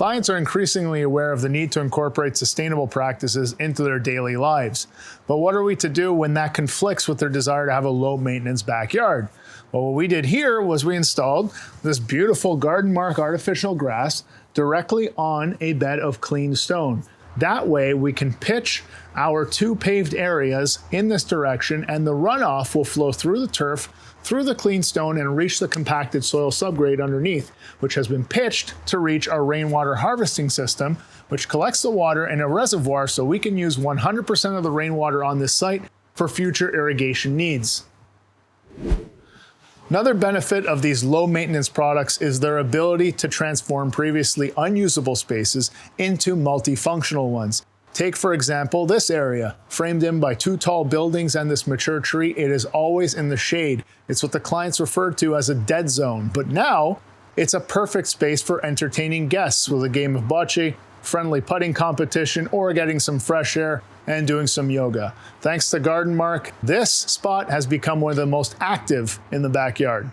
Clients are increasingly aware of the need to incorporate sustainable practices into their daily lives. But what are we to do when that conflicts with their desire to have a low-maintenance backyard? Well, what we did here was we installed this beautiful GardenMark artificial grass directly on a bed of clean stone. That way we can pitch our 2 paved areas in this direction, and the runoff will flow through the turf, through the clean stone, and reach the compacted soil subgrade underneath, which has been pitched to reach our rainwater harvesting system, which collects the water in a reservoir so we can use 100% of the rainwater on this site for future irrigation needs. Another benefit of these low-maintenance products is their ability to transform previously unusable spaces into multifunctional ones. Take, for example, this area. Framed in by 2 tall buildings and this mature tree, it is always in the shade. It's what the clients refer to as a dead zone. But now, it's a perfect space for entertaining guests with a game of bocce, friendly putting competition, or getting some fresh air and doing some yoga. Thanks to GardenMark, this spot has become one of the most active in the backyard.